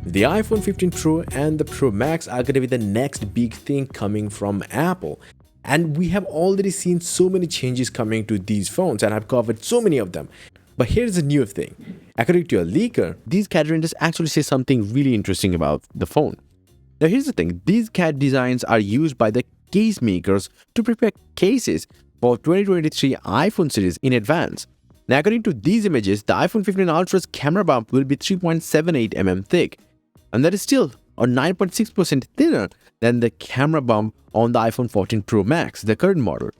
The iPhone 15 Pro and the Pro Max are going to be the next big thing coming from Apple. And we have already seen so many changes coming to these phones, and I've covered so many of them. But here's a new thing. According to a leaker, these CAD renders actually say something really interesting about the phone. Now here's the thing, these CAD designs are used by the case makers to prepare cases for 2023 iPhone series in advance. Now according to these images, the iPhone 15 Ultra's camera bump will be 3.78 mm thick, and that is still 9.6% thinner than the camera bump on the iPhone 14 Pro Max, the current model.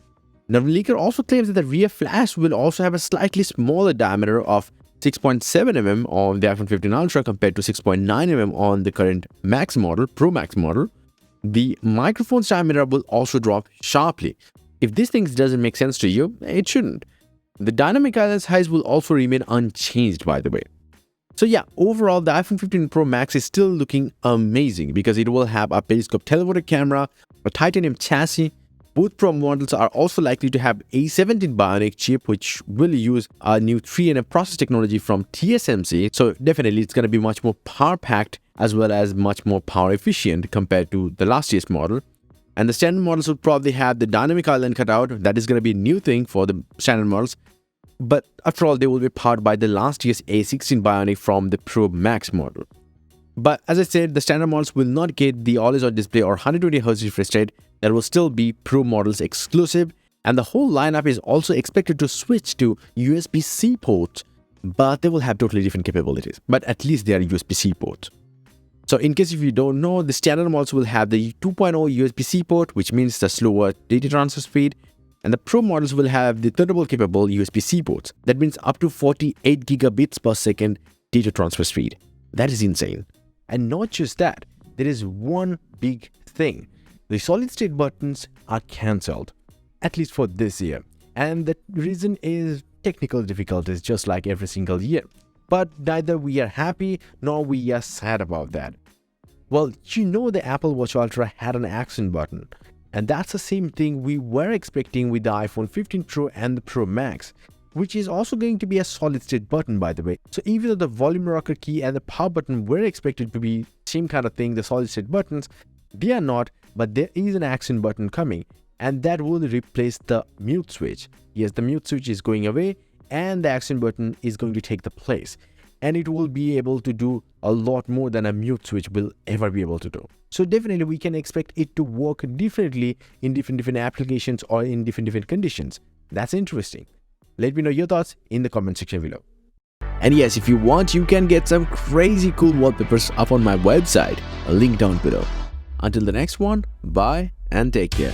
Now the leaker also claims that the rear flash will also have a slightly smaller diameter of 6.7 mm on the iPhone 15 Ultra compared to 6.9 mm on the current Max model, Pro Max model. The microphone's diameter will also drop sharply. If this thing doesn't make sense to you, it shouldn't. The dynamic island size will also remain unchanged, by the way. So yeah, overall the iPhone 15 Pro Max is still looking amazing because it will have a periscope televoted camera, a titanium chassis. Both Pro models are also likely to have A17 Bionic chip, which will use a new 3nm process technology from TSMC. So definitely it's going to be much more power packed as well as much more power efficient compared to the last year's model. And the standard models will probably have the dynamic island cutout. That is going to be a new thing for the standard models. But after all, they will be powered by the last year's A16 Bionic from the Pro Max model. But as I said, the standard models will not get the always-on display or 120Hz refresh rate. That will still be Pro models exclusive, and the whole lineup is also expected to switch to USB-C ports, but they will have totally different capabilities. But at least they are USB-C ports. So in case if you don't know, the standard models will have the 2.0 USB-C port, which means the slower data transfer speed, and the Pro models will have the Turnable capable USB-C ports. That means up to 48 gigabits per second data transfer speed. That is insane. And not just that, there is one big thing. The solid-state buttons are cancelled, at least for this year. And the reason is technical difficulties, just like every single year. But neither we are happy nor we are sad about that. Well, you know the Apple Watch Ultra had an accent button. And that's the same thing we were expecting with the iPhone 15 Pro and the Pro Max, which is also going to be a solid-state button, by the way. So even though the volume rocker key and the power button were expected to be same kind of thing, the solid-state buttons, they are not, but there is an accent button coming, and that will replace the mute switch. Yes, the mute switch is going away, and the accent button is going to take the place. And it will be able to do a lot more than a mute switch will ever be able to do. So definitely we can expect it to work differently in different applications or in different conditions. That's interesting. Let me know your thoughts in the comment section below. And yes, if you want, you can get some crazy cool wallpapers up on my website. A link down below. Until the next one, bye and take care.